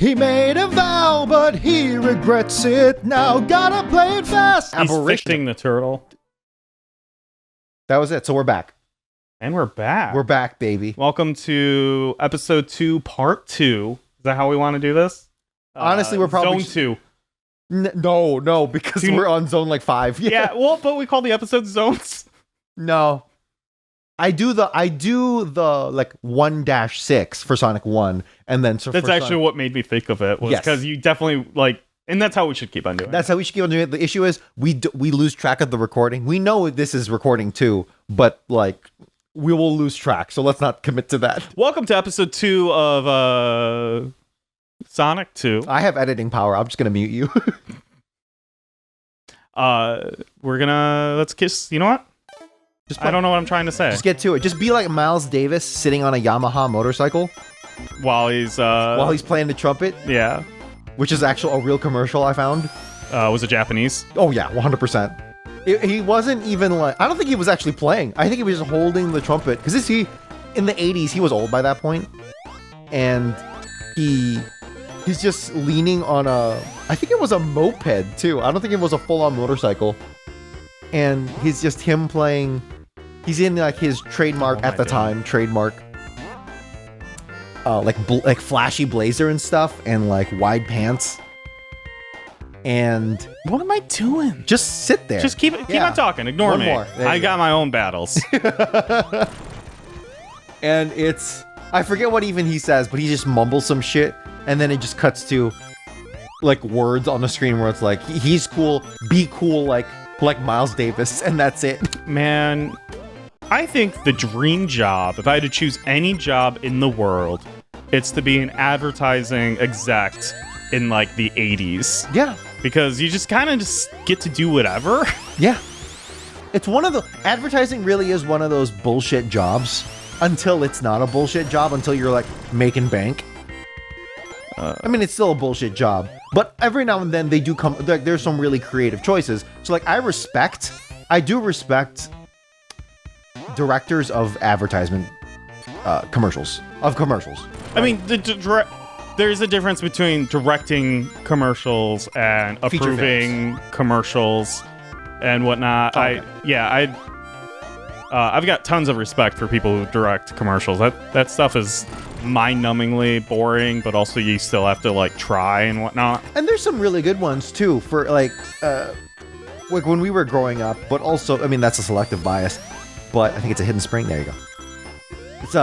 He made a vow, but he regrets it now. Gotta play it fast. He's fishing the turtle. That was it. So we're back. And we're back. We're back, baby. Welcome to episode 2, part 2. Is that how we want to do this? Honestly, we're probably... Zone 2. No, because we're on zone like 5. Yeah, well, but we call the episodes zones. No. I do the like 1-6 for Sonic 1, and then so that's actually what made me think of it, was because you definitely like, and that's how we should keep on doing it. That's how we should keep on doing it. The issue is we lose track of the recording. We know this is recording too, but like we will lose track, so let's not commit to that. Welcome to episode 2 of Sonic 2. I have editing power. I'm just gonna mute you. Let's kiss. You know what? I don't know what I'm trying to say. Just get to it. Just be like Miles Davis sitting on a Yamaha motorcycle while he's playing the trumpet. Yeah, which is actually a real commercial I found. Was it Japanese? Oh yeah, 100%. He wasn't even like, I don't think he was actually playing. I think he was just holding the trumpet, because in the 80s he was old by that point, and he's just leaning on I think it was a moped too. I don't think it was a full-on motorcycle, and he's just him playing. He's in like his trademark at the time, like flashy blazer and stuff, and like wide pants. And what am I doing? Just sit there. Just keep on talking. Ignore me. I got my own battles. And I forget what even he says, but he just mumbles some shit, and then it just cuts to like words on the screen where it's like, he's cool, be cool, like Miles Davis, and that's it. Man, I think the dream job, if I had to choose any job in the world, it's to be an advertising exec in like the 80s. Yeah. Because you just kind of just get to do whatever. Yeah. It's advertising really is one of those bullshit jobs until it's not a bullshit job, until you're like making bank. I mean, it's still a bullshit job, but every now and then they do come, there's some really creative choices. So like, I do respect directors of advertisement commercials. I mean, there's a difference between directing commercials and approving commercials and whatnot. Okay. I've got tons of respect for people who direct commercials. That stuff is mind-numbingly boring, but also you still have to like try and whatnot. And there's some really good ones too for like when we were growing up, but also, I mean, that's a selective bias, but I think it's a hidden spring. There you go. It's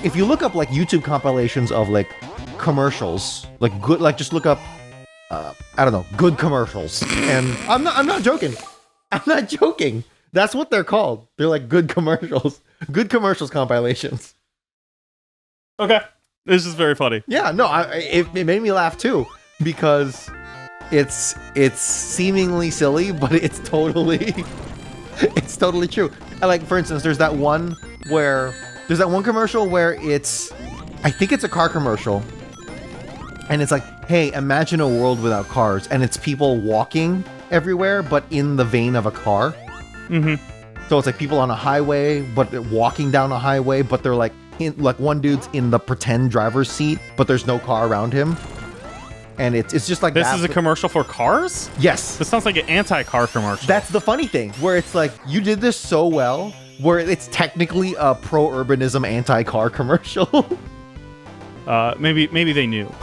if you look up like YouTube compilations of like commercials, like good, like just look up I don't know, good commercials, and I'm not joking. That's what they're called. They're like good commercials compilations. Okay, this is very funny. Yeah, no, it made me laugh too, because it's seemingly silly, but it's totally true. And like, for instance, there's that one commercial where I think it's a car commercial, and it's like, hey, imagine a world without cars, and it's people walking everywhere, but in the vein of a car. Mm-hmm. So it's like people on a highway, but they're walking down a highway, but they're like, one dude's in the pretend driver's seat, but there's no car around him. And it's just like this is a commercial for cars? Yes. This sounds like an anti-car commercial. That's the funny thing, where it's like, you did this so well, where it's technically a pro-urbanism anti-car commercial. Maybe they knew.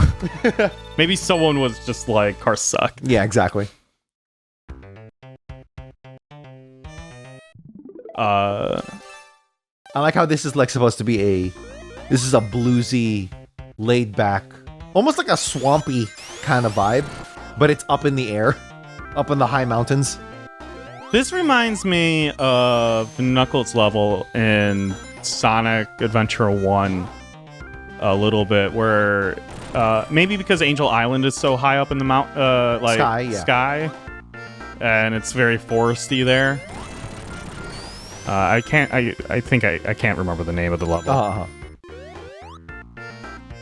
Maybe someone was just like, cars suck. Yeah, exactly. I like how this is like supposed to be this is a bluesy, laid back, almost like a swampy kind of vibe, but it's up in the air, up in the high mountains. This reminds me of Knuckles' level in Sonic Adventure 1 a little bit, where maybe because Angel Island is so high up in the sky, and it's very foresty there. I think I can't remember the name of the level. Uh-huh.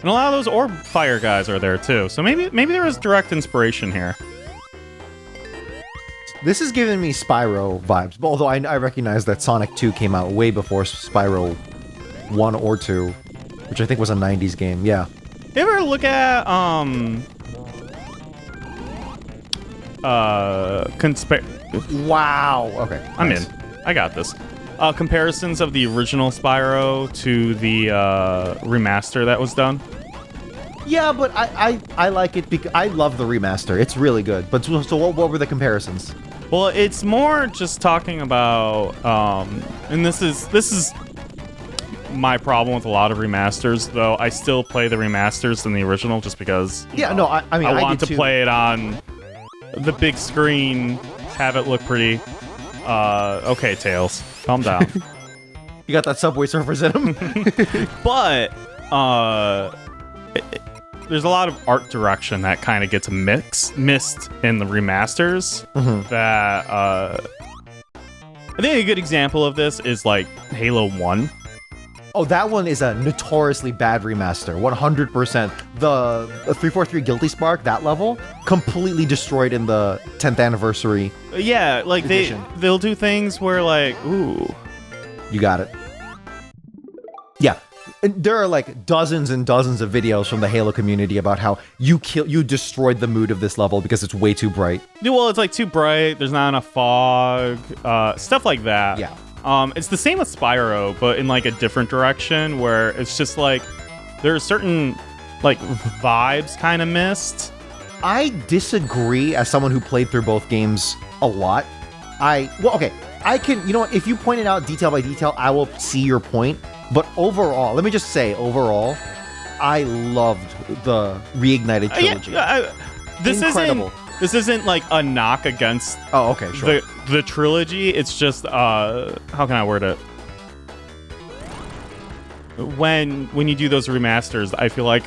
And a lot of those orb fire guys are there too. So maybe there was direct inspiration here. This is giving me Spyro vibes, although I recognize that Sonic 2 came out way before Spyro 1 or 2, which I think was a 90s game, yeah. You ever look at Wow. Okay. I'm nice. in. I got this. Comparisons of the original Spyro to the remaster that was done. Yeah, but I like it because I love the remaster. It's really good. But so what were the comparisons? Well, it's more just talking about, and this is my problem with a lot of remasters. Though I still play the remasters than the original, just because. Yeah, no, I mean I want did to too. play it on the big screen, have it look pretty. Okay, Tails, calm down. You got that Subway Surfers in him. But there's a lot of art direction that kind of gets missed in the remasters. That I think a good example of this is like Halo 1. Oh, that one is a notoriously bad remaster. 100%. The 343 Guilty Spark, that level, completely destroyed in the 10th anniversary. Yeah, like edition. they'll do things where like, ooh, You got it. Yeah. And there are like dozens and dozens of videos from the Halo community about how you destroyed the mood of this level because it's way too bright. yeah, well, it's like too bright. There's not enough fog, stuff like that. Yeah. It's the same with Spyro, but in like a different direction where it's just like there are certain like vibes kind of missed. I disagree as someone who played through both games a lot. I can, you know what, if you point it out detail by detail, I will see your point. But overall, let me just say, overall, I loved the Reignited trilogy. This Incredible. This isn't like a knock against Oh, okay, sure. the trilogy. It's just how can I word it? When you do those remasters, I feel like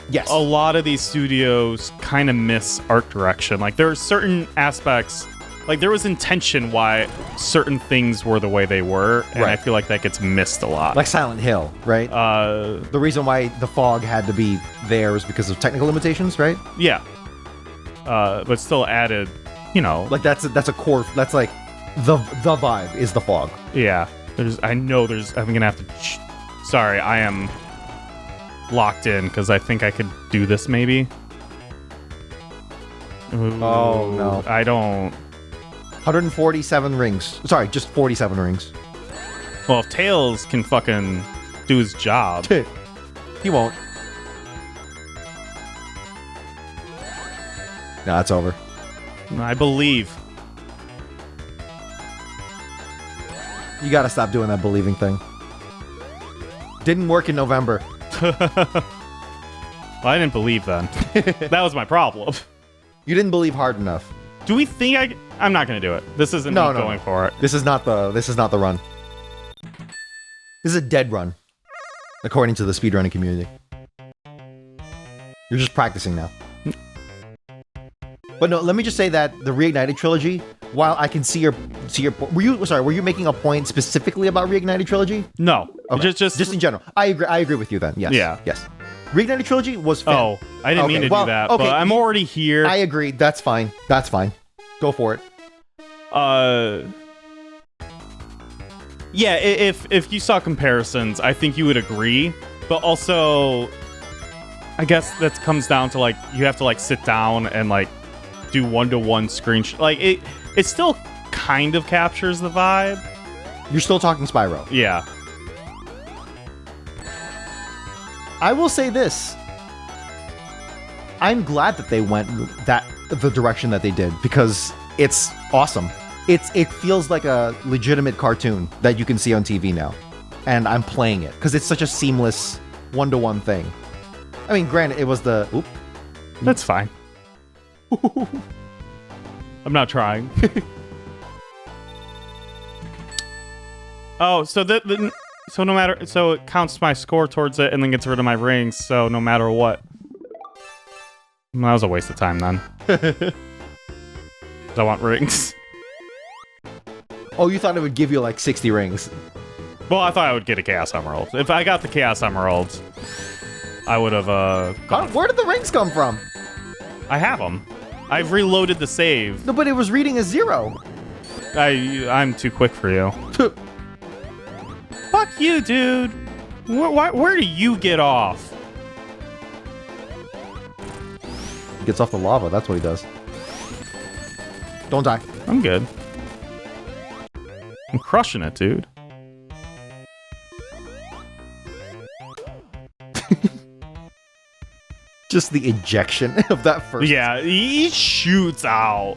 Yes. a lot of these studios kind of miss art direction. Like there are certain aspects, like there was intention why certain things were the way they were, and Right. I feel like that gets missed a lot. Like Silent Hill, right? The reason why the fog had to be there was because of technical limitations, right? yeah, but still added, you know, Like that's a core. That's like the vibe is the fog. yeah. I'm gonna have to. Sorry, I am locked in because I think I could do this maybe. Ooh, Oh, no. I don't. 147 rings. Sorry, just 47 rings. Well, if Tails can fucking do his job. He won't. No, it's over. I believe. You gotta stop doing that believing thing. Didn't work in November. Well, I didn't believe then. That was my problem. You didn't believe hard enough. Do we think I'm not gonna do it. This isn't No, me no, going no. for it. This is not the run. This is a dead run, according to the speedrunning community. You're just practicing now. But no, let me just say that the Reignited trilogy, while I can see your were you making a point specifically about Reignited trilogy? No. Okay. Just in general. I agree with you then. Yes. Yeah. Yes. Reignited trilogy was Oh, I didn't mean to do that, but I'm already here. I agree. That's fine. That's fine. Go for it. Yeah, if you saw comparisons, I think you would agree. But also, I guess that comes down to like you have to like sit down and like do one-to-one screenshot. Like it still kind of captures the vibe. You're still talking Spyro. Yeah. I will say this. I'm glad that they went the direction that they did because it's awesome. It feels like a legitimate cartoon that you can see on TV now. And I'm playing it because it's such a seamless one-to-one thing. I mean, granted, it was the... Oop. That's fine. I'm not trying. Oh, so so no matter, so it counts my score towards it and then gets rid of my rings. So no matter what, well, that was a waste of time then. 'Cause I want rings. Oh, you thought it would give you like 60 rings. Well, I thought I would get a Chaos Emerald. If I got the Chaos Emerald, I would have Where did the rings come from? I have them. I've reloaded the save. No, but it was reading a 0. I'm too quick for you. Fuck you, dude. Where do you get off? gets off the lava. That's what he does. Don't die. I'm good. I'm crushing it, dude. Just the ejection of that first. Yeah, he shoots out.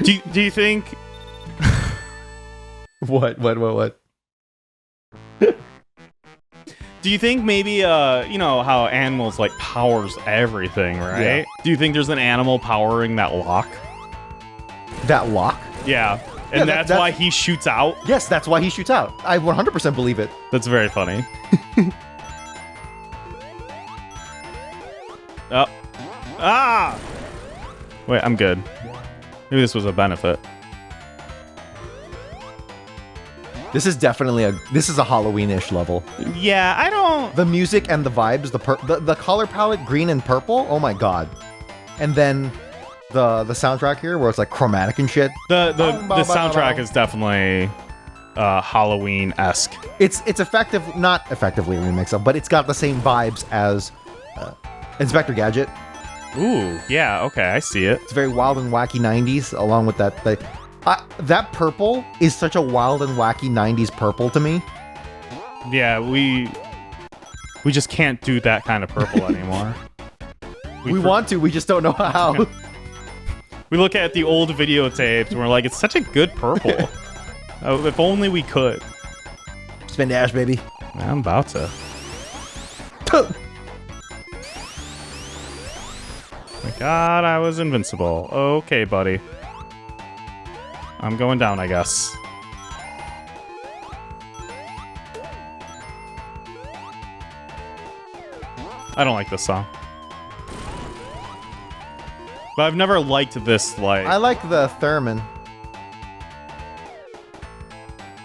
do you think? What? Do you think maybe you know how animals like powers everything, right? Yeah. Do you think there's an animal powering that lock? That lock? Yeah. And that's why he shoots out? Yes, that's why he shoots out. I 100% believe it. That's very funny. Oh. Ah! Wait, I'm good. Maybe this was a benefit. This is definitely this is a Halloween-ish level. Yeah, I don't... The music and the vibes, the color palette, green and purple, oh my god. And then the soundtrack here, where it's like chromatic and shit. The soundtrack is definitely Halloween-esque. It's effective, not effectively a remix of, but it's got the same vibes as Inspector Gadget. Ooh, yeah, okay, I see it. It's very wild and wacky 90s, along with that. That purple is such a wild and wacky 90s purple to me. Yeah, we just can't do that kind of purple anymore. We want to, we just don't know how. We look at the old videotapes and we're like, it's such a good purple. If only we could. Spin dash, baby. I'm about to. My god, I was invincible. Okay, buddy. I'm going down, I guess. I don't like this song. But I've never liked this, like... I like the theremin.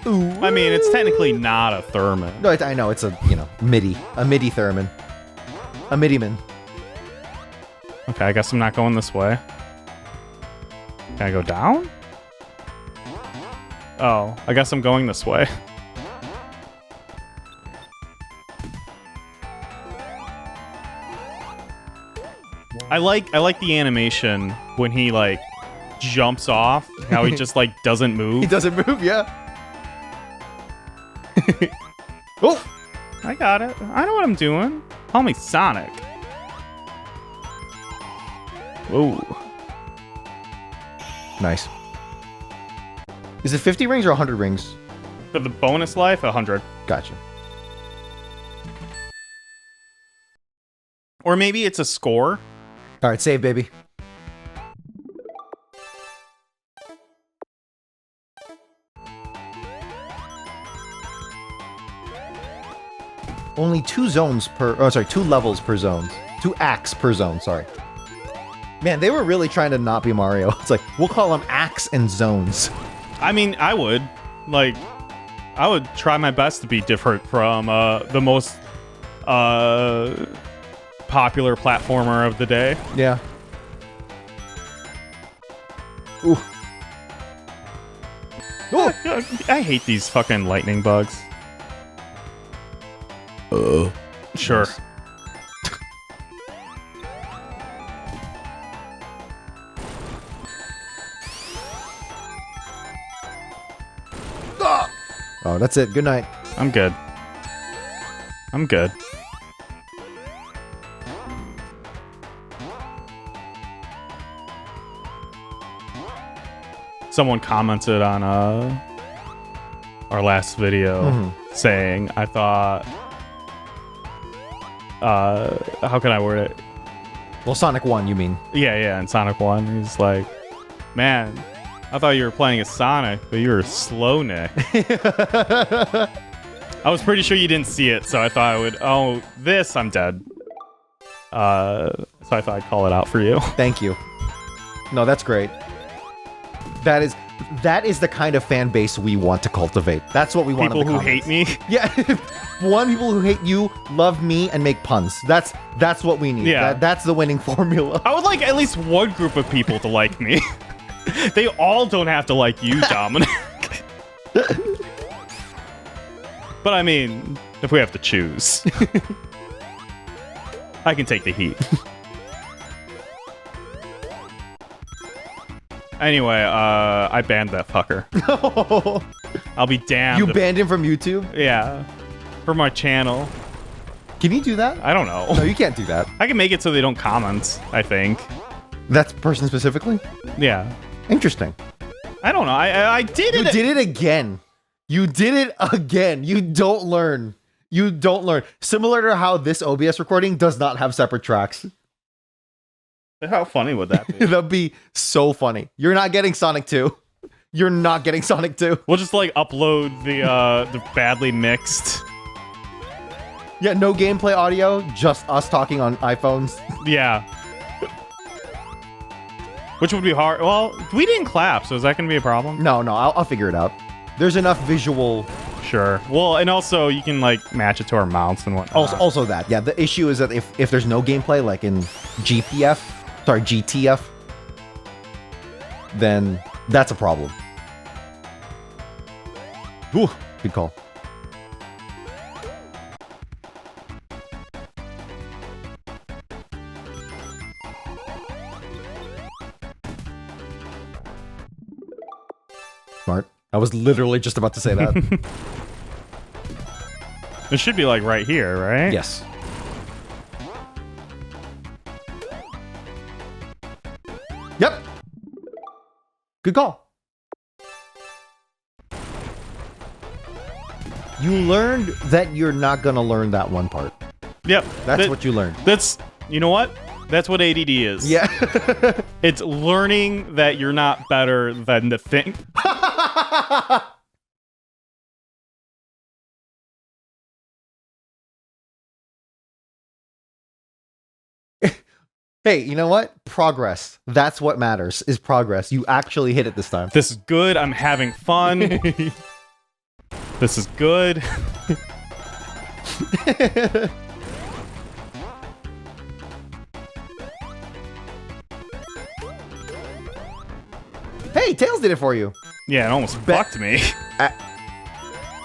Ooh. I mean, it's technically not a theremin. No, I know, it's a MIDI theremin. A MIDI-man. Okay, I guess I'm not going this way. Can I go down? Oh, I guess I'm going this way. I like the animation when he like jumps off, how he just like doesn't move. He doesn't move, yeah. Oh, I got it. I know what I'm doing. Call me Sonic. Whoa. Nice. Is it 50 rings or 100 rings? For the bonus life, 100. Gotcha. Or maybe it's a score. All right, save, baby. Only 2 zones per... Oh, sorry, 2 levels per zone. 2 acts per zone, sorry. Man, they were really trying to not be Mario. It's like, we'll call them acts and zones. I mean, I would. Like, I would try my best to be different from the most popular platformer of the day. Yeah. Ooh. Ooh. I hate these fucking lightning bugs. Sure. Nice. Oh, that's it. Good night. I'm good. I'm good. Someone commented on our last video saying, I thought... how can I word it? Well, Sonic 1, you mean? Yeah, in Sonic 1. He's like, man, I thought you were playing as Sonic, but you were slow, Nick. I was pretty sure you didn't see it, so I thought I would... Oh, this, I'm dead. So I thought I'd call it out for you. Thank you. No, that's great. That is the kind of fan base we want to cultivate. That's what we want. People who hate me? Yeah. People who hate you, love me, and make puns. That's what we need. Yeah. That's the winning formula. I would like at least one group of people to like me. They all don't have to like you, Dominic. But I mean, if we have to choose, I can take the heat. Anyway, I banned that fucker. I'll be damned. You banned him from YouTube? Yeah. For my channel. Can you do that? I don't know. No, you can't do that. I can make it so they don't comment, I think. That person specifically? Yeah. Interesting. I don't know. I did it. You did it again. You did it again. You don't learn. You don't learn. Similar to how this OBS recording does not have separate tracks. How funny would that be? That'd be so funny. You're not getting Sonic 2. You're not getting Sonic 2. We'll just like upload the badly mixed. Yeah, no gameplay audio, just us talking on iPhones. Yeah. Which would be hard. Well, we didn't clap, so is that going to be a problem? No, I'll figure it out. There's enough visual. Sure. Well, and also you can like match it to our mounts and whatnot. Also that. Yeah, the issue is that if there's no gameplay, like in GTF, then that's a problem. Ooh, good call. Smart. I was literally just about to say that. It should be like right here, right? Yes. Yep. Good call. You learned that you're not going to learn that one part. Yep. That's what you learned. That's, you know what? That's what ADD is. Yeah. It's learning that you're not better than the thing. Hey, you know what? Progress. That's what matters, is progress. You actually hit it this time. This is good. I'm having fun. This is good. Hey, Tails did it for you. Yeah, it almost fucked me.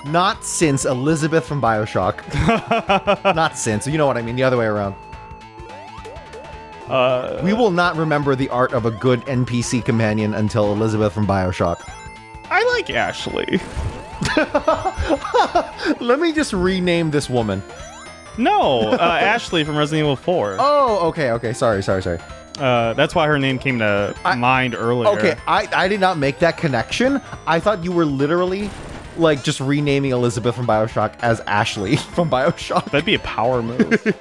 Not since Elizabeth from BioShock. Not since. You know what I mean. The other way around. We will not remember the art of a good NPC companion until Elizabeth from BioShock. I like Ashley. Let me just rename this woman. No, Ashley from Resident Evil 4. Oh, okay. Sorry. That's why her name came to mind earlier. Okay, I did not make that connection. I thought you were literally, like, just renaming Elizabeth from BioShock as Ashley from BioShock. That'd be a power move.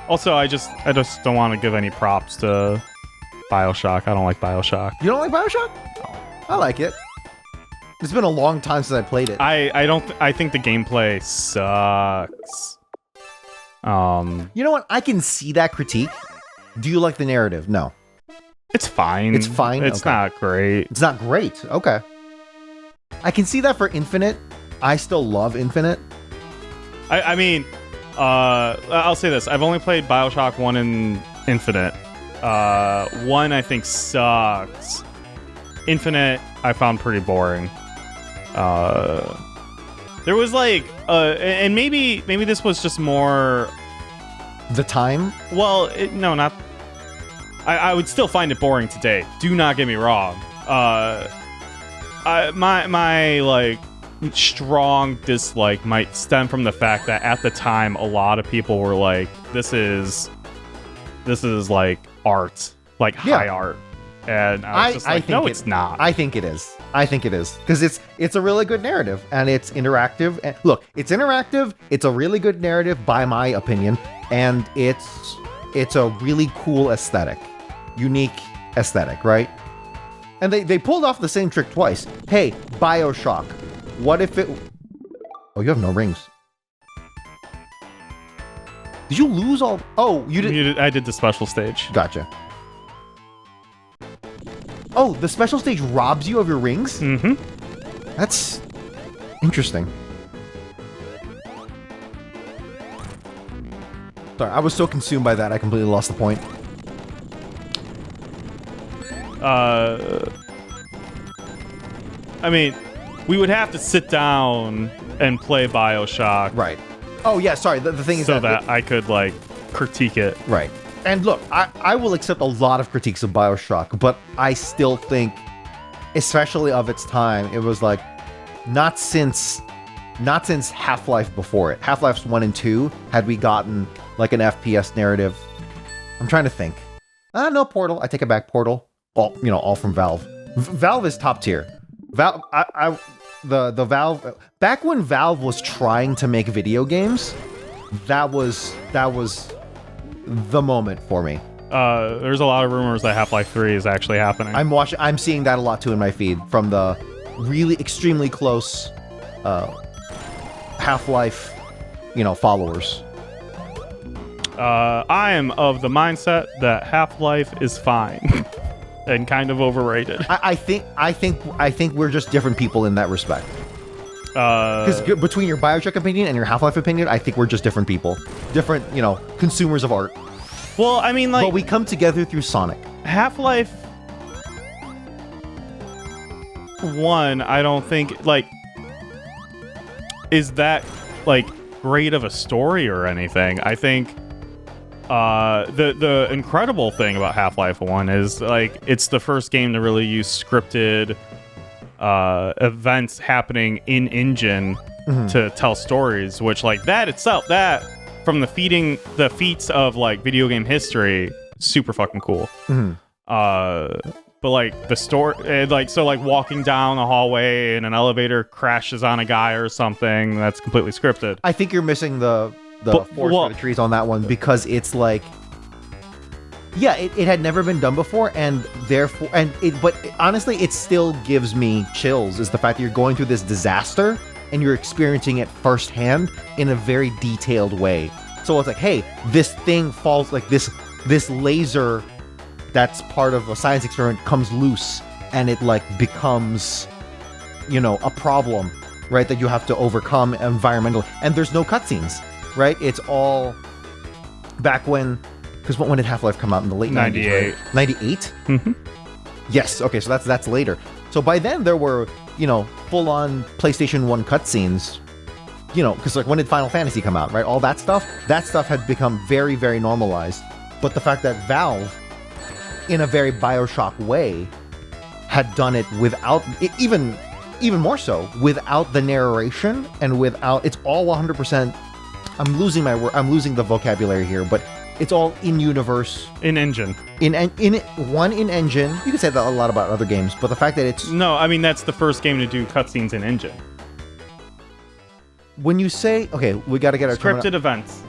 Also, I just don't want to give any props to BioShock. I don't like BioShock. You don't like BioShock? No. I like it. It's been a long time since I played it. I think the gameplay sucks. You know what? I can see that critique. Do you like the narrative? No. It's fine. It's fine? It's Okay. not great. It's not great. Okay. I can see that for Infinite. I still love Infinite. I mean, I'll say this. I've only played BioShock 1 and Infinite. 1, I think, sucks. Infinite, I found pretty boring. There was like, and maybe this was just more... The time? Well, no, not... I would still find it boring today. Do not get me wrong. My like strong dislike might stem from the fact that at the time a lot of people were like, this is like art, like high art. And I was just like, no, it's not. I think it is. Because it's a really good narrative, and it's interactive. And look, it's interactive. It's a really good narrative, by my opinion, and it's a really cool aesthetic, unique aesthetic, right? And they pulled off the same trick twice. Hey, BioShock, what if it... Oh, you have no rings. Did you lose all... Oh, you did... I did the special stage. Gotcha. Oh, the special stage robs you of your rings? Mm-hmm. That's interesting. Sorry, I was so consumed by that, I completely lost the point. I mean, we would have to sit down and play BioShock. Right. Oh, yeah, sorry, the thing is so that I could, like, critique it. Right. And look, I will accept a lot of critiques of BioShock, but I still think, especially of its time, it was like not since Half-Life before it. Half-Life's 1 and 2, had we gotten like an FPS narrative. I'm trying to think. No, Portal. I take it back. Portal. All from Valve. Valve is top tier. Valve. The Valve. Back when Valve was trying to make video games, that was the moment for me. There's a lot of rumors that Half-Life 3 is actually happening. I'm seeing that a lot too in my feed from the really extremely close Half-Life, followers. I am of the mindset that Half-Life is fine and kind of overrated. I think we're just different people in that respect. Because between your BioShock opinion and your Half-Life opinion, I think we're just different people, different consumers of art. Well, I mean, like, but we come together through Sonic. Half-Life 1, I don't think is that great of a story or anything. I think the incredible thing about Half-Life 1 is it's the first game to really use scripted events happening in engine to tell stories, which that itself, that from the feats of video game history, super fucking cool. But the story, walking down a hallway and an elevator crashes on a guy or something, that's completely scripted. I think you're missing the forest for the trees on that one, because it's it had never been done before, and therefore, but honestly, it still gives me chills, is the fact that you're going through this disaster and you're experiencing it firsthand in a very detailed way. So it's hey, this thing falls, this laser that's part of a science experiment comes loose, and it becomes, a problem, right, that you have to overcome environmentally. And there's no cutscenes, right? It's all back when, because when did Half-Life come out? In the late 98. 90s, right? 98? Mm-hmm. Yes, okay, so that's later. So by then there were, full-on PlayStation 1 cutscenes, because when did Final Fantasy come out, right? All that stuff had become very, very normalized. But the fact that Valve, in a very BioShock way, had done it without, even more so, without the narration and without, it's all 100%, I'm losing the vocabulary here, but it's all in-universe. In-engine. In engine. You could say that a lot about other games, but the fact that it's... No, I mean, that's the first game to do cutscenes in engine. When you say... Okay, we gotta get our... Scripted events.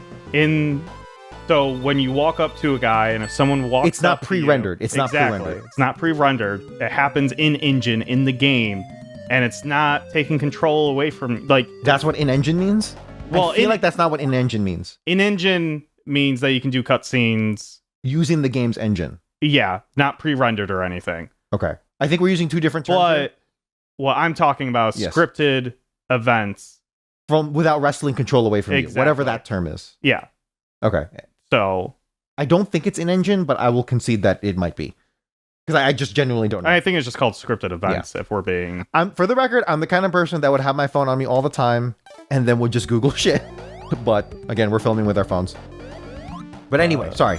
So when you walk up to a guy, and if someone walks it's not pre-rendered. It's not pre-rendered. It's not pre-rendered. It happens in engine, in the game, and it's not taking control away from... That's what in-engine means? Well, I feel that's not what in-engine means. In-engine means that you can do cutscenes... using the game's engine. Yeah, not pre-rendered or anything. Okay. I think we're using two different terms. But what I'm talking about is scripted events. Without wrestling control away from you, whatever that term is. Yeah. Okay. So I don't think it's in engine, but I will concede that it might be, because I just genuinely don't know. I think it's just called scripted events. If we're being, for the record, I'm the kind of person that would have my phone on me all the time and then would just Google shit. But again, we're filming with our phones. But anyway, sorry.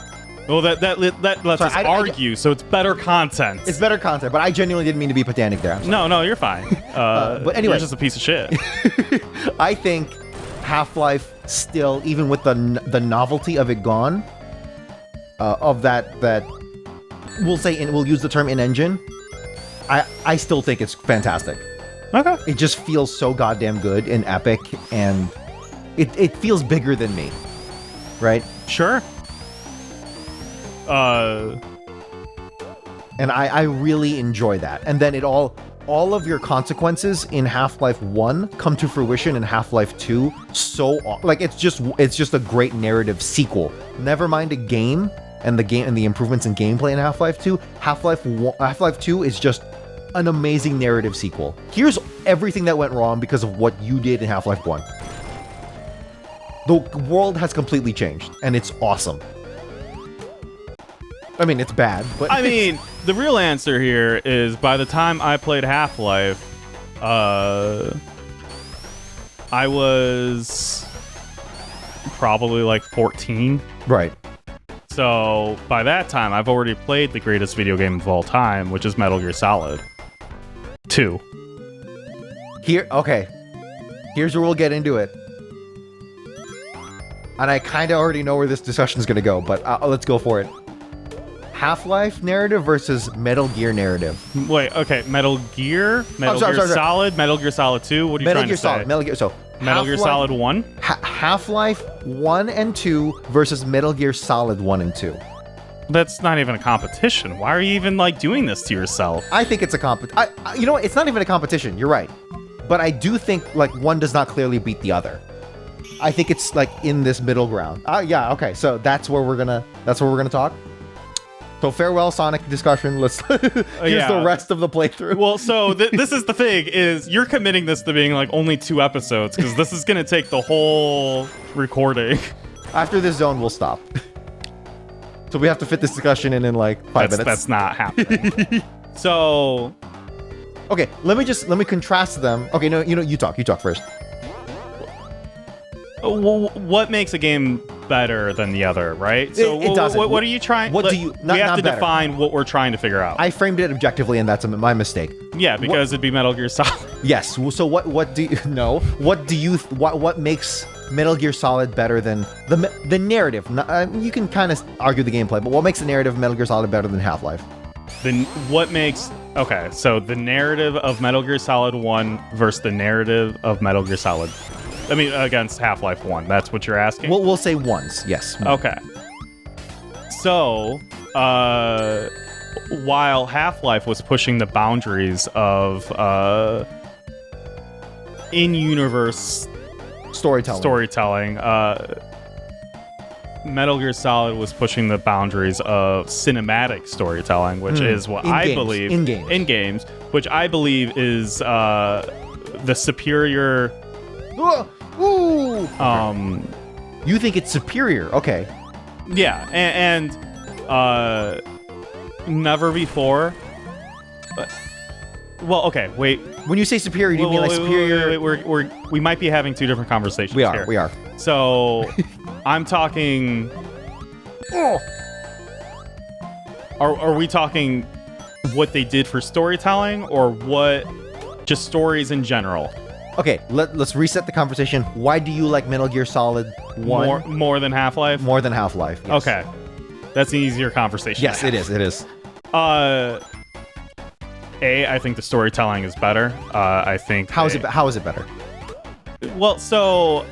Well, that lets us argue, so it's better content. It's better content, but I genuinely didn't mean to be pedantic there. No, you're fine. But anyway, you're just a piece of shit. I think Half-Life still, even with the novelty of it gone, of that we'll say, we'll use the term in-engine, I still think it's fantastic. Okay. It just feels so goddamn good and epic, and it feels bigger than me, right? Sure. And I really enjoy that. And then all of your consequences in Half-Life 1 come to fruition in Half-Life 2. So it's just a great narrative sequel. Never mind a game and the improvements in gameplay in Half-Life 2. Half-Life 2 is just an amazing narrative sequel. Here's everything that went wrong because of what you did in Half-Life 1. The world has completely changed, and it's awesome. I mean, it's bad, but... I mean, the real answer here is, by the time I played Half-Life, I was probably 14. Right. So by that time, I've already played the greatest video game of all time, which is Metal Gear Solid 2. Okay. Here's where we'll get into it. And I kind of already know where this discussion is going to go, but let's go for it. Half-Life narrative versus Metal Gear narrative. Wait, okay, Metal Gear Solid, Metal Gear Solid 2. What are you trying to say? Metal Gear Solid 1? Half-Life 1 and 2 versus Metal Gear Solid 1 and 2. That's not even a competition. Why are you even doing this to yourself? I think it's a you know what? It's not even a competition. You're right. But I do think one does not clearly beat the other. I think it's in this middle ground. Yeah, okay. So that's where we're gonna talk. So farewell Sonic discussion. Let's here's the rest of the playthrough. Well, so this is the thing, is you're committing this to being only 2 episodes, because this is gonna take the whole recording. After this zone, we'll stop. So we have to fit this discussion in 5 minutes. That's not happening. So okay, let me contrast them. Okay, no, you talk first. What makes a game better than the other, right? So it doesn't. What are you trying? What do you? We have to define what we're trying to figure out. I framed it objectively, and that's my mistake. Yeah, because it'd be Metal Gear Solid. Yes. So what do you know? What makes Metal Gear Solid better than the narrative? You can kind of argue the gameplay, but what makes the narrative of Metal Gear Solid better than Half-Life? Okay, so the narrative of Metal Gear Solid 1 versus the narrative of Metal Gear Solid. Against Half-Life 1. That's what you're asking? We'll say ones, yes. Okay. So, while Half-Life was pushing the boundaries of in-universe storytelling, Metal Gear Solid was pushing the boundaries of cinematic storytelling, which is what I believe... In games. Which I believe is the superior... Ooh. You think it's superior? Okay. Yeah, and never before. Well, okay, wait. When you say superior, do you mean superior? Wait, we might be having 2 different conversations. We are. Here. We are. So, I'm talking. Are we talking what they did for storytelling, or what just stories in general? Okay, let's reset the conversation. Why do you like Metal Gear Solid 1? More than Half-Life? More than Half-Life, yes. Okay. That's an easier conversation. Yes, it is. I think the storytelling is better. I think... How is it better? Well, so...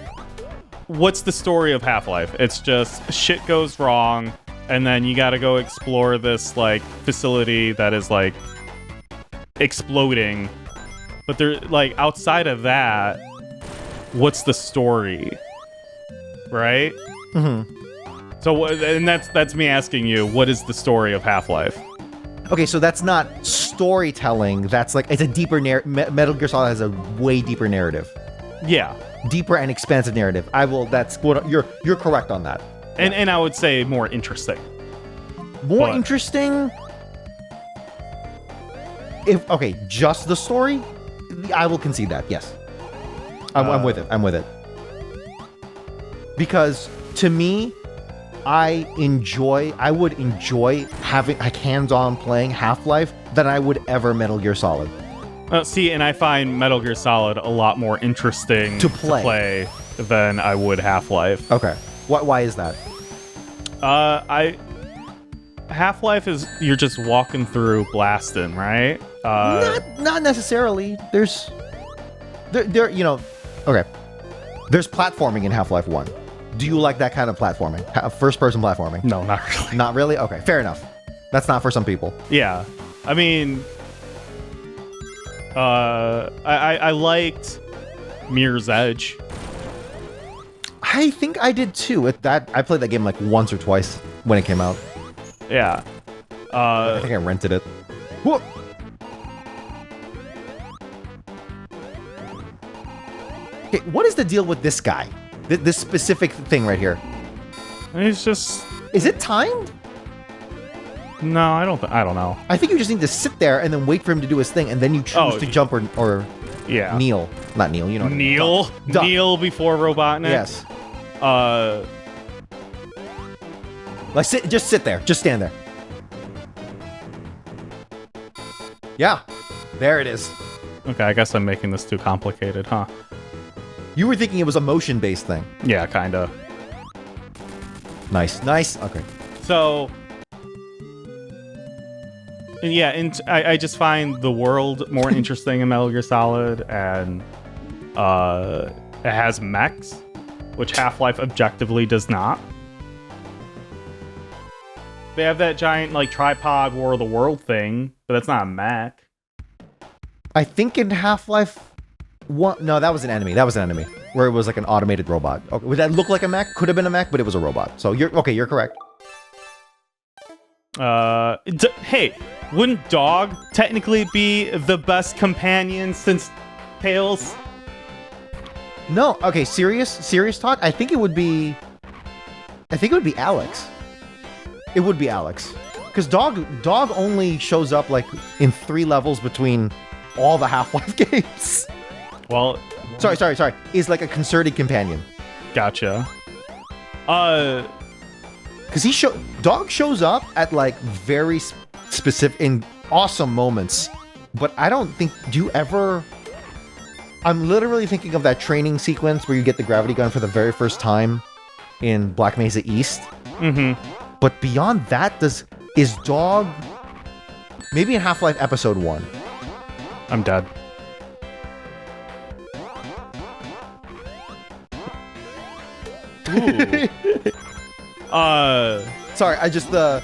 What's the story of Half-Life? It's just shit goes wrong, and then you gotta go explore this, facility that is, exploding. But they're outside of that, what's the story, right? Mm-hmm. So, and that's me asking you, what is the story of Half-Life? Okay, so that's not storytelling. That's it's a deeper narrative. Metal Gear Solid has a way deeper narrative. Yeah, deeper and expansive narrative. That's what you're correct on that. And I would say more interesting. More interesting. If just the story. I will concede that, yes. I'm with it. Because, to me, I would enjoy having hands-on playing Half-Life than I would ever Metal Gear Solid. See, and I find Metal Gear Solid a lot more interesting to play than I would Half-Life. Okay. Why is that? Half-Life is you're just walking through blasting, right? Not necessarily. There's okay. There's platforming in Half-Life 1. Do you like that kind of platforming? First-person platforming? No, not really. Not really? Okay, fair enough. That's not for some people. Yeah. I mean, I liked Mirror's Edge. I think I did too. I played that game once or twice when it came out. Yeah. I think I rented it. Whoa. Okay, what is the deal with this guy? This specific thing right here. He's just... Is it timed? No, I don't know. I think you just need to sit there and then wait for him to do his thing, and then you choose to jump or yeah. kneel. Not kneel, you know. Kneel? Kneel before Robotnik? Yes. Like, just sit there. Just stand there. Yeah. There it is. Okay, I guess I'm making this too complicated, huh? You were thinking it was a motion-based thing. Yeah, kinda. Nice. Nice. Okay. So... yeah, and I just find the world more interesting in Metal Gear Solid, and it has mechs, which Half-Life objectively does not. They have that giant, like, tripod War of the World thing, but that's not a mech. I think in Half-Life 1... No, that was an enemy. That was an enemy. Where it was like an automated robot. Okay, would that look like a mech? Could have been a mech, but it was a robot. So you're... Okay, you're correct. Hey, wouldn't Dog technically be the best companion since Tails? No, okay, serious talk. I think it would be Alex. It would be Alex. Because Dog only shows up like in 3 levels between all the Half-Life games. Well, sorry. Is like a concerted companion. Gotcha. Because Dog shows up at like very specific in awesome moments, but I don't think. Do you ever? I'm literally thinking of that training sequence where you get the gravity gun for the very first time in Black Mesa East. Mm-hmm. But beyond that, is Dog maybe in Half-Life Episode 1? I'm dead. Ooh. Sorry, I just the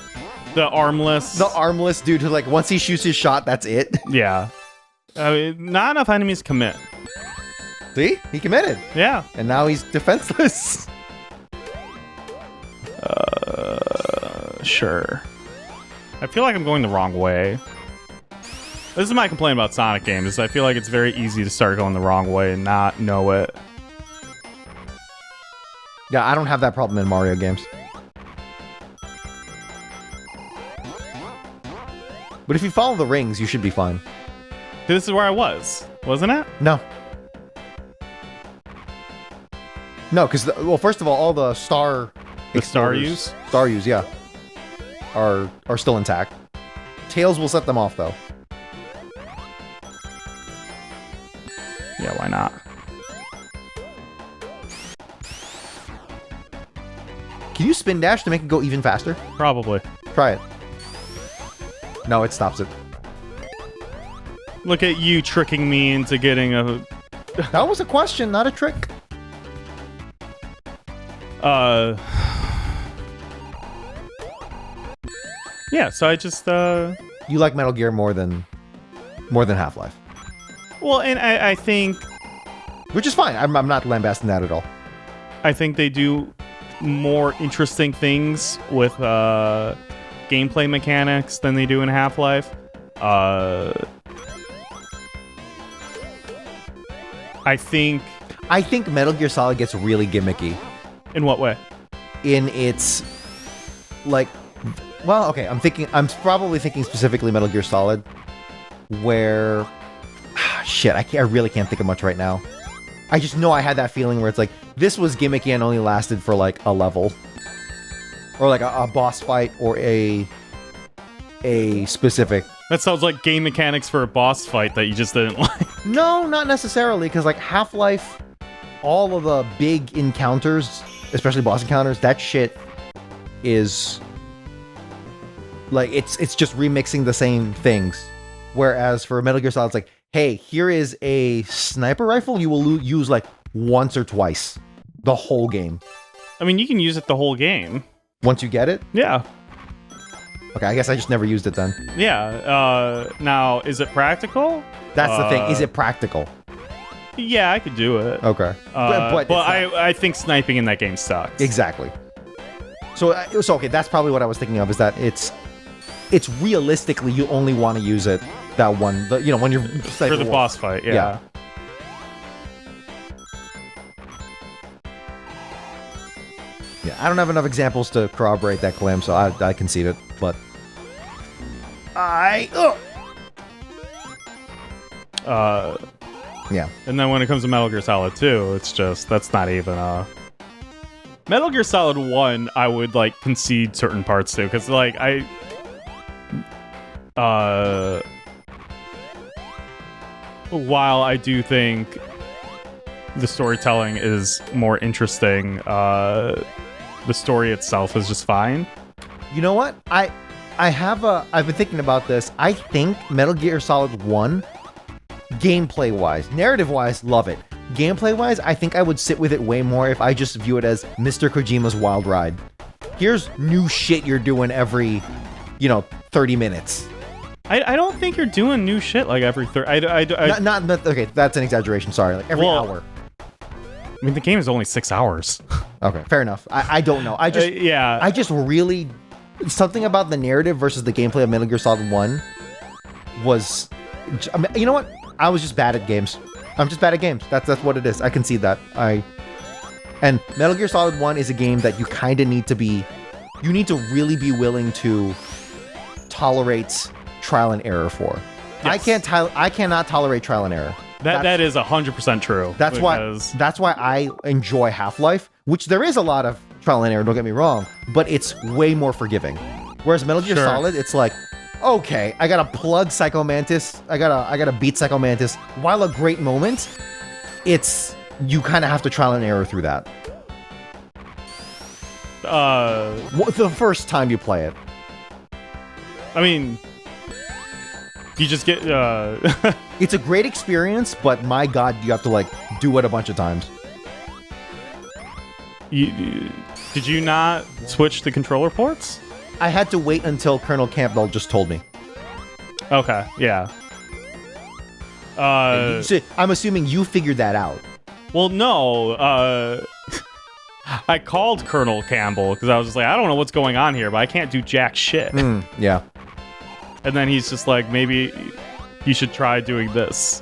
armless dude who like once he shoots his shot, that's it. Yeah. I mean, not enough enemies commit. See? He committed. Yeah. And now he's defenseless. Sure. I feel like I'm going the wrong way. This is my complaint about Sonic games, is I feel like it's very easy to start going the wrong way and not know it. Yeah, I don't have that problem in Mario games. But if you follow the rings, you should be fine. This is where I was, wasn't it? No. No, because, well, first of all the star... The Staryus? Staryus, yeah. Are still intact. Tails will set them off, though. Yeah, why not? Can you spin dash to make it go even faster? Probably. Try it. No, it stops it. Look at you tricking me into getting a... That was a question, not a trick. Yeah, so I just, You like Metal Gear more than Half-Life. Well, and I think... Which is fine. I'm not lambasting that at all. I think they do more interesting things with gameplay mechanics than they do in Half-Life. I think Metal Gear Solid gets really gimmicky. In what way? In its, like, well, okay, I'm probably thinking specifically Metal Gear Solid, where, shit, I really can't think of much right now. I just know I had that feeling where it's like, this was gimmicky and only lasted for like a level. Or like a boss fight or a specific... That sounds like game mechanics for a boss fight that you just didn't like. No, not necessarily, because like Half-Life, all of the big encounters, especially boss encounters, that shit is... Like, it's just remixing the same things. Whereas for Metal Gear Solid, it's like, hey, here is a sniper rifle you will use like once or twice the whole game. I mean, you can use it the whole game. Once you get it? Yeah. Okay, I guess I just never used it then. Yeah. Now, is it practical? That's the thing. Is it practical? Yeah, I could do it. Okay. But I think sniping in that game sucks. Exactly. So okay, that's probably what I was thinking of, is that it's realistically you only want to use it that one, when you're for the boss fight, yeah. Yeah, I don't have enough examples to corroborate that claim, so I concede it, but yeah. And then when it comes to Metal Gear Solid 2, it's just, that's not even Metal Gear Solid 1, I would like concede certain parts to, because like while I do think the storytelling is more interesting, the story itself is just fine. You know what? I've been thinking about this. I think Metal Gear Solid 1, gameplay-wise, narrative-wise, love it. Gameplay-wise, I think I would sit with it way more if I just view it as Mr. Kojima's wild ride. Here's new shit you're doing every, 30 minutes. I don't think you're doing new shit like every Okay, that's an exaggeration, sorry. Like every hour. I mean, the game is only 6 hours. Okay, fair enough. I don't know. I just really... Something about the narrative versus the gameplay of Metal Gear Solid 1 was... you know what? I was just bad at games. I'm just bad at games. That's what it is. I concede that. And Metal Gear Solid 1 is a game that you kind of need to be... You need to really be willing to tolerate trial and error for. Yes. I cannot tolerate trial and error. That is 100% true. That's why I enjoy Half-Life, which there is a lot of trial and error, don't get me wrong, but it's way more forgiving. Whereas Metal Gear Solid, it's like, okay, I gotta plug Psycho Mantis, I gotta beat Psycho Mantis. While a great moment, you kind of have to trial and error through that. The first time you play it. I mean, you just get... It's a great experience, but my god, you have to, like, do it a bunch of times. Did you not switch the controller ports? I had to wait until Colonel Campbell just told me. Okay, yeah. So I'm assuming you figured that out. Well, no. I called Colonel Campbell because I was just like, I don't know what's going on here, but I can't do jack shit. Yeah. And then he's just like, maybe you should try doing this.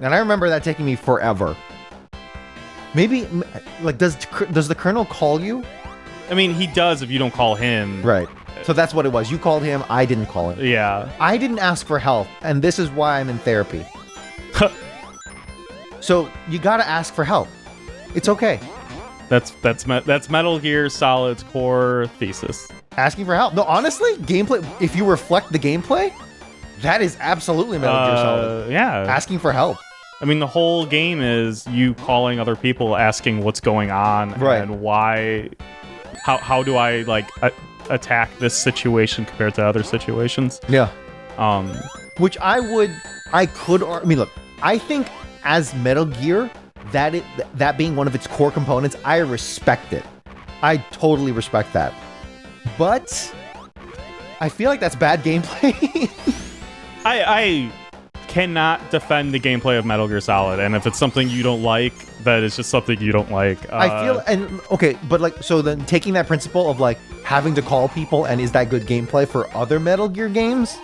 And I remember that taking me forever. Maybe, like, does the Colonel call you? I mean, he does if you don't call him. Right. So that's what it was. You called him, I didn't call him. Yeah. I didn't ask for help, and this is why I'm in therapy. So you gotta ask for help. It's okay. That's Metal Gear Solid's core thesis. Asking for help. No, honestly, gameplay, if you reflect the gameplay, that is absolutely Metal Gear Solid. Yeah. Asking for help. I mean, the whole game is you calling other people, asking what's going on, right, and why, how do I, like, attack this situation compared to other situations. Yeah. Which I mean, look, I think as Metal Gear, that being one of its core components, I respect it. I totally respect that. But I feel like that's bad gameplay. I cannot defend the gameplay of Metal Gear Solid, and if it's something you don't like, that is just something you don't like. I feel, and okay, but like, so then taking that principle of like having to call people, and is that good gameplay for other Metal Gear games?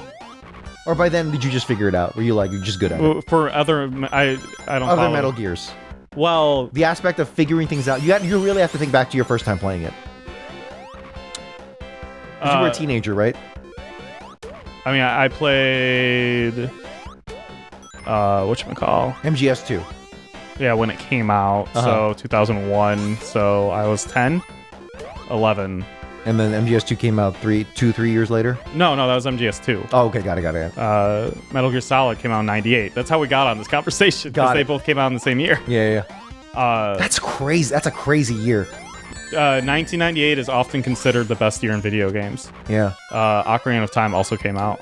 Or by then, did you just figure it out? Were you like, you're just good at it? For other, I don't other Metal Gears. Well, the aspect of figuring things out, you really have to think back to your first time playing it. Because you were a teenager, right? I mean, I played whatchamacall? MGS2. Yeah, when it came out, so 2001, so I was 10, 11. And then MGS2 came out 3 years later? No, that was MGS2. Oh, okay, got it. Metal Gear Solid came out in 98. That's how we got on this conversation, because they both came out in the same year. Yeah. That's crazy. That's a crazy year. 1998 is often considered the best year in video games. Yeah. Ocarina of Time also came out.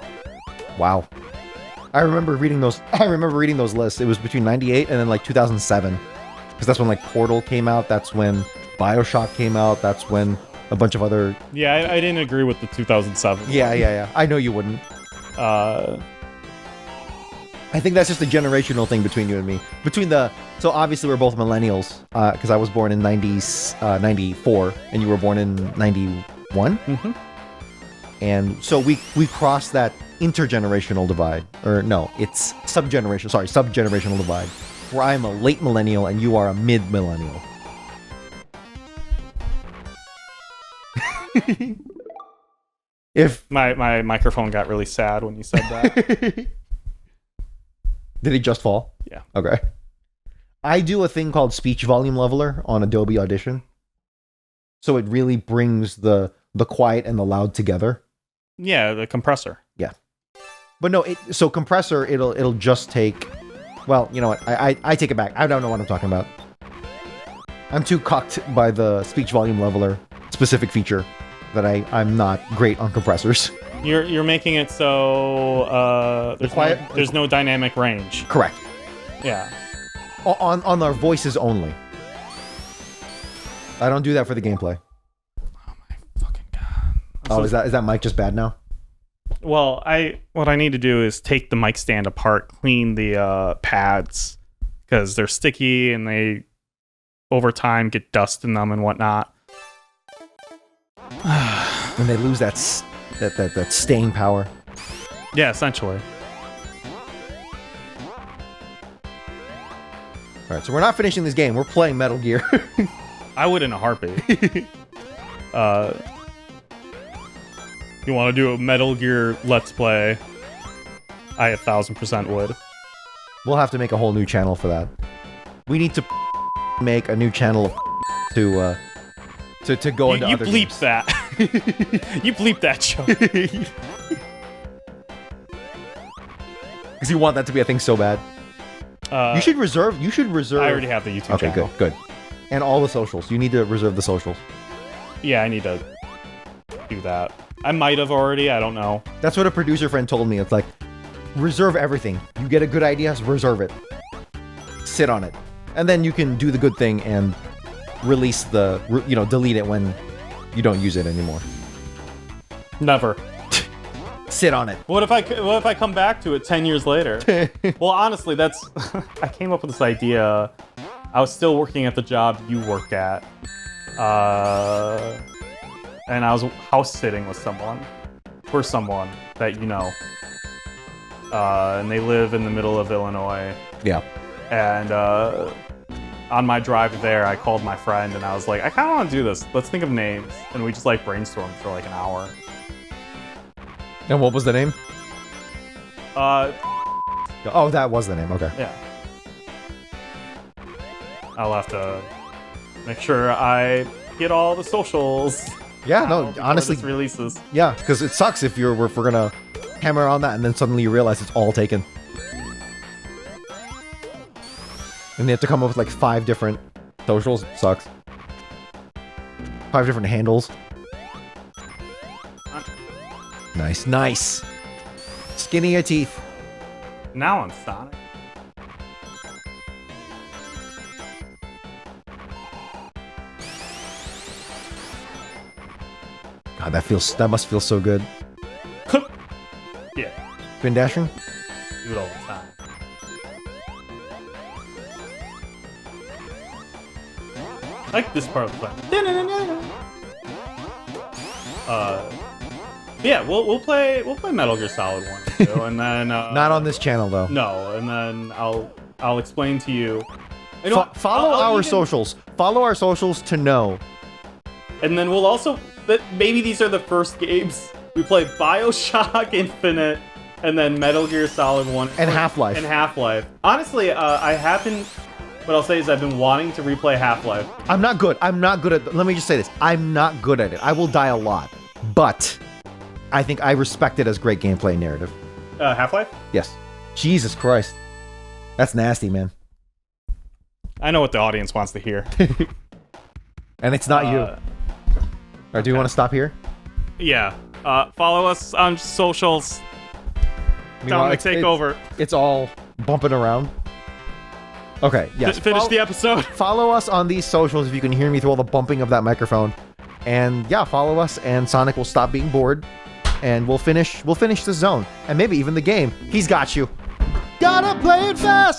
Wow. I remember reading those lists. It was between 98 and then like 2007. Because that's when like Portal came out. That's when BioShock came out. That's when a bunch of other... Yeah, I didn't agree with the 2007 Yeah. I know you wouldn't. I think that's just a generational thing between you and me. So obviously we're both millennials, because I was born in 94, and you were born in 91? Mm-hmm. And so we crossed that intergenerational divide. Or no, it's subgenerational divide. Where I'm a late millennial and you are a mid-millennial. If my microphone got really sad when you said that. Did it just fall? Yeah. Okay. I do a thing called speech volume leveler on Adobe Audition. so it really brings the quiet and the loud together. Yeah, the compressor. Yeah, but no, so compressor, it'll just take. Well, you know what? I take it back. I don't know what I'm talking about. I'm too cucked by the speech volume leveler specific feature that I'm not great on compressors. You're making it so there's no dynamic range. Correct. Yeah. On our voices only. I don't do that for the gameplay. Oh my fucking god. Oh, is that mic just bad now? Well, what I need to do is take the mic stand apart, clean the pads, because they're sticky and they over time get dust in them and whatnot. And they lose that staying power. Yeah, essentially. All right, so we're not finishing this game. We're playing Metal Gear. I would in a heartbeat. You want to do a Metal Gear Let's Play? I 1,000% would. We'll have to make a whole new channel for that. We need to make a new channel to go into other bleep games. that. You bleep that joke. Because you want that to be a thing so bad. You should reserve. I already have the YouTube channel. Okay, good. And all the socials. You need to reserve the socials. Yeah, I need to do that. I might have already. I don't know. That's what a producer friend told me. It's like, reserve everything. You get a good idea, reserve it. Sit on it. And then you can do the good thing and release delete it when you don't use it anymore. Never. Sit on it. What if I come back to it 10 years later? Well, honestly, that's I came up with this idea. I was still working at the job you work at. And I was house sitting with someone that you know. And they live in the middle of Illinois. Yeah. And on my drive there, I called my friend and I was like, I kind of want to do this. Let's think of names. And we just like brainstormed for like an hour. And what was the name? Oh, that was the name. Okay. Yeah. I'll have to make sure I get all the socials. Yeah, no, honestly, this releases. Yeah, because it sucks if we're gonna hammer on that and then suddenly you realize it's all taken. And they have to come up with like 5 different socials. It sucks. 5 different handles. Nice. Skinny your teeth. Now I'm Sonic. God, that must feel so good. Yeah. Spin dashing? Do it all the time. I like this part of the plan. Yeah, we'll play Metal Gear Solid 1 and 2, and then not on this channel though. No, and then I'll explain to you. Follow our socials. Follow our socials to know. And then we'll also maybe these are the first games we play: BioShock Infinite, and then Metal Gear Solid 1 and Half-Life. And Half-Life. Honestly, I haven't. What I'll say is I've been wanting to replay Half-Life. I'm not good at. Let me just say this: I'm not good at it. I will die a lot, but I think I respect it as great gameplay and narrative. Half-Life? Yes. Jesus Christ, that's nasty, man. I know what the audience wants to hear. And it's not you. Or do you want to stop here? Yeah. Follow us on socials. Down the takeover. It's all bumping around. Okay, yes. Finish the episode. Follow us on these socials if you can hear me through all the bumping of that microphone. And yeah, follow us, and Sonic will stop being bored, and we'll finish the zone, and maybe even the game. He's got you. Gotta play it fast.